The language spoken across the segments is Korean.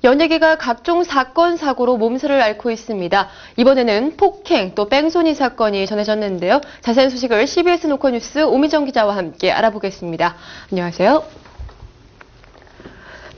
연예계가 각종 사건, 사고로 몸살을 앓고 있습니다. 이번에는 폭행, 또 뺑소니 사건이 전해졌는데요. 자세한 소식을 CBS 노컷뉴스 오미정 기자와 함께 알아보겠습니다. 안녕하세요.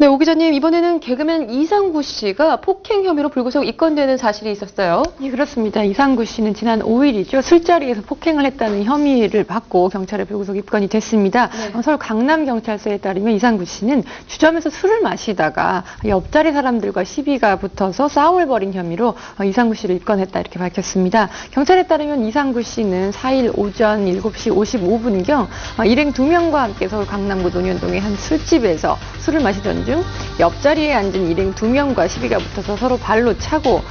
네, 오 기자님, 이번에는 개그맨 이상구 씨가 폭행 혐의로 불구속 입건되는 사실이 있었어요. 예, 그렇습니다. 이상구 씨는 지난 5일이죠. 술자리에서 폭행을 했다는 혐의를 받고 경찰에 불구속 입건이 됐습니다. 네. 서울 강남경찰서에 따르면 이상구 씨는 주점에서 술을 마시다가 옆자리 사람들과 시비가 붙어서 싸움을 벌인 혐의로 이상구 씨를 입건했다 이렇게 밝혔습니다. 경찰에 따르면 이상구 씨는 4일 오전 7시 55분경 일행 2명과 함께 서울 강남구 논현동의 한 술집에서 술을 마시던 중 옆자리에 앉은 일행 2명과 시비가 붙어서 서로 발로 치고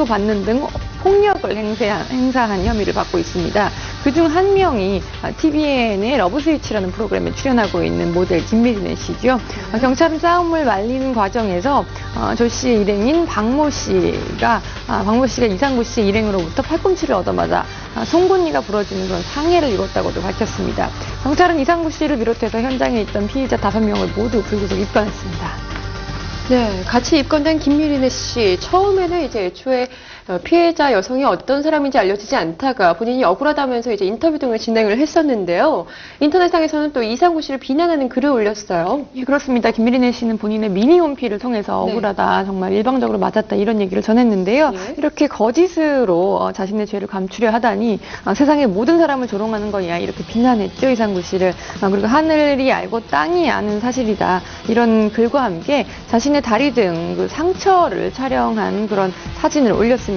받는 등 폭력을 행사한 혐의를 받고 있습니다. 그중 한 명이 TVN의 러브스위치라는 프로그램에 출연하고 있는 모델 김미진애 씨죠. 경찰은 싸움을 말리는 과정에서 조 씨의 일행인 박모 씨가 이상구 씨의 일행으로부터 팔꿈치를 얻어맞아 송곳니가 부러지는 그런 상해를 입었다고도 밝혔습니다. 경찰은 이상구 씨를 비롯해서 현장에 있던 피의자 5명을 모두 불구속 입건했습니다. 네, 같이 입건된 김미린애 씨, 처음에는 애초에 피해자 여성이 어떤 사람인지 알려지지 않다가 본인이 억울하다면서 인터뷰 등을 진행을 했었는데요. 인터넷상에서는 또 이상구 씨를 비난하는 글을 올렸어요. 예, 그렇습니다. 김미린애 씨는 본인의 미니 홈피를 통해서 억울하다, 정말 일방적으로 맞았다 이런 얘기를 전했는데요. 이렇게 거짓으로 자신의 죄를 감추려 하다니 세상의 모든 사람을 조롱하는 거냐 이렇게 비난했죠, 이상구 씨를. 그리고 하늘이 알고 땅이 아는 사실이다 이런 글과 함께 자신의 다리 등 그 상처를 촬영한 그런 사진을 올렸습니다.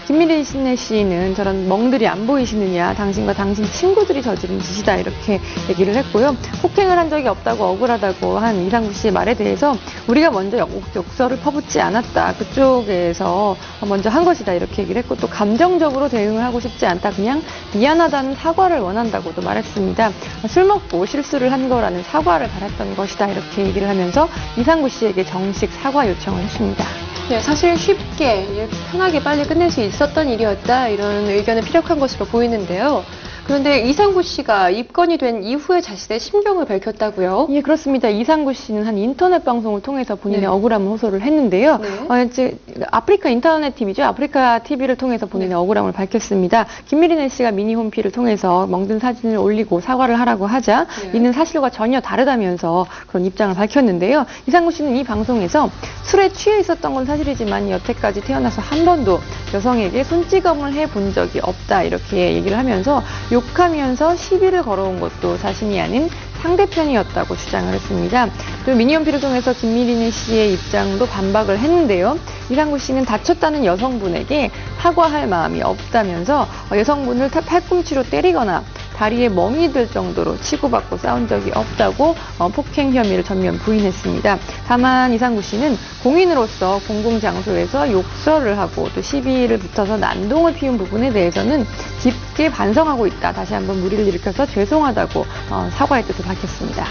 김미린애 씨는 저런 멍들이 안 보이시느냐, 당신과 당신 친구들이 저지른 짓이다 이렇게 얘기를 했고요. 폭행을 한 적이 없다고 억울하다고 한 이상구 씨의 말에 대해서 우리가 먼저 욕설을 퍼붓지 않았다, 그쪽에서 먼저 한 것이다 이렇게 얘기를 했고, 또 감정적으로 대응을 하고 싶지 않다, 그냥 미안하다는 사과를 원한다고도 말했습니다. 술 먹고 실수를 한 거라는 사과를 바랐던 것이다 이렇게 얘기를 하면서 이상구 씨에게 정식 사과 요청을 했습니다. 네, 사실 쉽게 편하게 빨리 끝낼 수 있었던 일이었다 이런 의견은 피력한 것으로 보이는데요. 그런데 이상구 씨가 입건이 된 이후에 자신의 심경을 밝혔다고요? 예, 그렇습니다. 이상구 씨는 한 인터넷 방송을 통해서 본인의 억울함을 호소를 했는데요. 이제 아프리카 인터넷 TV죠. 아프리카 TV를 통해서 본인의 억울함을 밝혔습니다. 김미린애 씨가 미니 홈피를 통해서 멍든 사진을 올리고 사과를 하라고 하자 이는 사실과 전혀 다르다면서 그런 입장을 밝혔는데요. 이상구 씨는 이 방송에서 술에 취해 있었던 건 사실이지만 여태까지 태어나서 한 번도 여성에게 손찌검을 해본 적이 없다 이렇게 얘기를 하면서 욕하면서 시비를 걸어온 것도 자신이 아닌 상대편이었다고 주장을 했습니다. 그리고 미니홈피를 통해서 김미린애 씨의 입장도 반박을 했는데요. 이상구 씨는 다쳤다는 여성분에게 사과할 마음이 없다면서 여성분을 팔꿈치로 때리거나 다리에 멍이 들 정도로 치고받고 싸운 적이 없다고 폭행 혐의를 전면 부인했습니다. 다만 이상구 씨는 공인으로서 공공장소에서 욕설을 하고 또 시비를 붙어서 난동을 피운 부분에 대해서는 깊게 반성하고 있다. 다시 한번 무리를 일으켜서 죄송하다고 사과의 뜻을 밝혔습니다.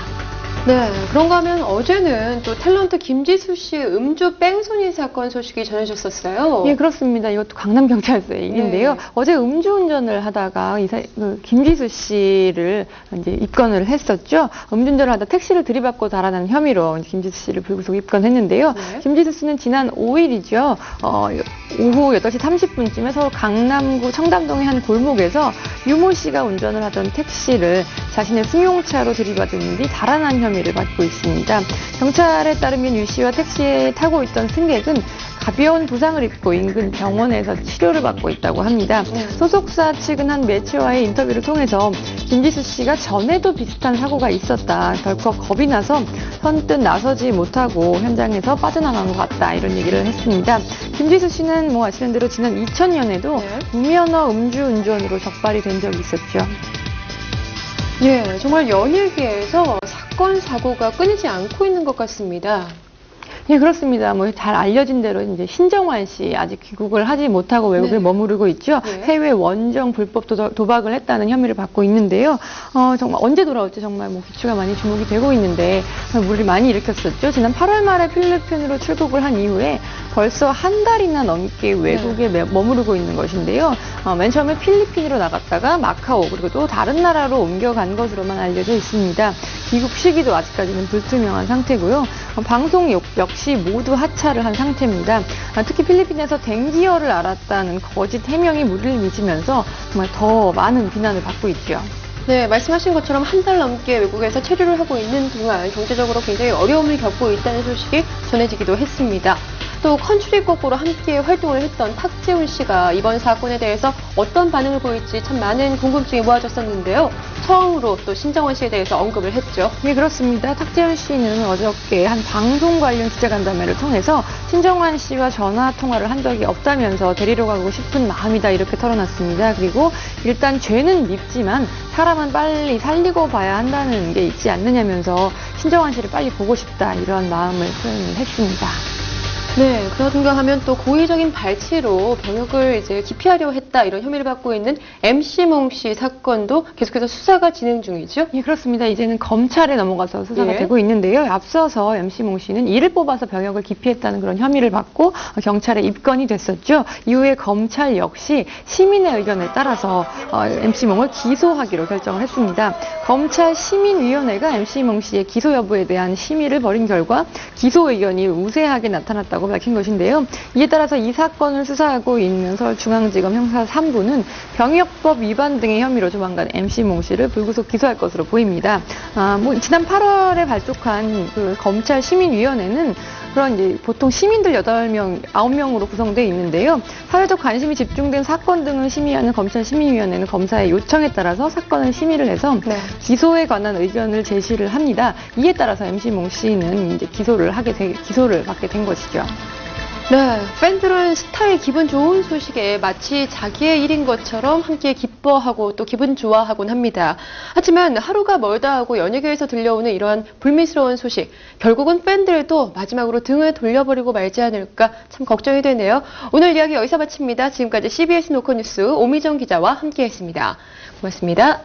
네, 그런가 하면 어제는 또 탤런트 김지수 씨의 음주 뺑소니 사건 소식이 전해졌었어요. 예, 그렇습니다. 이것도 강남경찰서의 일인데요. 어제 음주운전을 하다가 김지수 씨를 이제 입건을 했었죠. 음주운전을 하다 택시를 들이받고 달아난 혐의로 김지수 씨를 불구속 입건했는데요. 김지수 씨는 지난 5일이죠. 오후 8시 30분쯤에 서울 강남구 청담동의 한 골목에서 유모 씨가 운전을 하던 택시를 자신의 승용차로 들이받은 뒤 달아난 혐의를 받고 있습니다. 경찰에 따르면 유 씨와 택시에 타고 있던 승객은 가벼운 부상을 입고 인근 병원에서 치료를 받고 있다고 합니다. 소속사 측은 한 매체와의 인터뷰를 통해서 김지수 씨가 전에도 비슷한 사고가 있었다, 덜컥 겁이 나서 선뜻 나서지 못하고 현장에서 빠져나간 것 같다 이런 얘기를 했습니다. 김지수 씨는 아시는 대로 지난 2000년에도 무면허 음주운전으로 적발이 된 적이 있었죠. 예, 정말 연예계에서 사건, 사고가 끊이지 않고 있는 것 같습니다. 예, 그렇습니다. 잘 알려진 대로 이제 신정환 씨 아직 귀국을 하지 못하고 외국에 머무르고 있죠. 해외 원정 불법 도박을 했다는 혐의를 받고 있는데요. 정말 언제 돌아올지 정말 기추가 많이 주목이 되고 있는데 물을 많이 일으켰었죠. 지난 8월 말에 필리핀으로 출국을 한 이후에 벌써 한 달이나 넘게 외국에 머무르고 있는 것인데요. 맨 처음에 필리핀으로 나갔다가 마카오 그리고 또 다른 나라로 옮겨간 것으로만 알려져 있습니다. 귀국 시기도 아직까지는 불투명한 상태고요. 방송 역시 모두 하차를 한 상태입니다. 특히 필리핀에서 댕기어를 앓았다는 거짓 해명이 무리를 미치면서 정말 더 많은 비난을 받고 있죠. 네, 말씀하신 것처럼 한 달 넘게 외국에서 체류를 하고 있는 동안 경제적으로 굉장히 어려움을 겪고 있다는 소식이 전해지기도 했습니다. 또 컨츄리곡으로 함께 활동을 했던 탁재훈 씨가 이번 사건에 대해서 어떤 반응을 보일지 참 많은 궁금증이 모아졌었는데요. 처음으로 또 신정원 씨에 대해서 언급을 했죠. 네, 그렇습니다. 탁재훈 씨는 어저께 한 방송 관련 기자간담회를 통해서 신정환 씨와 전화 통화를 한 적이 없다면서 데리러 가고 싶은 마음이다 이렇게 털어놨습니다. 그리고 일단 죄는 밉지만 사람은 빨리 살리고 봐야 한다는 게 있지 않느냐면서 신정환 씨를 빨리 보고 싶다 이런 마음을 표현을 했습니다. 네, 그런가 하면 또 고의적인 발치로 병역을 이제 기피하려 했다 이런 혐의를 받고 있는 MC몽 씨 사건도 계속해서 수사가 진행 중이죠? 예, 그렇습니다. 이제는 검찰에 넘어가서 수사가 되고 있는데요. 앞서서 MC몽 씨는 이를 뽑아서 병역을 기피했다는 그런 혐의를 받고 경찰에 입건이 됐었죠. 이후에 검찰 역시 시민의 의견에 따라서 MC몽을 기소하기로 결정을 했습니다. 검찰 시민위원회가 MC몽 씨의 기소 여부에 대한 심의를 벌인 결과 기소 의견이 우세하게 나타났다고 밝힌 것인데요. 이에 따라서 이 사건을 수사하고 있는 서울중앙지검 형사 3부는 병역법 위반 등의 혐의로 조만간 MC몽 씨를 불구속 기소할 것으로 보입니다. 지난 8월에 발족한 그 검찰 시민위원회는 그런 이제 보통 시민들 9명으로 구성되어 있는데요. 사회적 관심이 집중된 사건 등을 심의하는 검찰 시민위원회는 검사의 요청에 따라서 사건을 심의를 해서 기소에 관한 의견을 제시를 합니다. 이에 따라서 MC몽 씨는 이제 기소를 받게 된 것이죠. 네, 팬들은 스타의 기분 좋은 소식에 마치 자기의 일인 것처럼 함께 기뻐하고 또 기분 좋아하곤 합니다. 하지만 하루가 멀다 하고 연예계에서 들려오는 이러한 불미스러운 소식, 결국은 팬들도 마지막으로 등을 돌려버리고 말지 않을까 참 걱정이 되네요. 오늘 이야기 여기서 마칩니다. 지금까지 CBS 노컷뉴스 오미정 기자와 함께했습니다. 고맙습니다.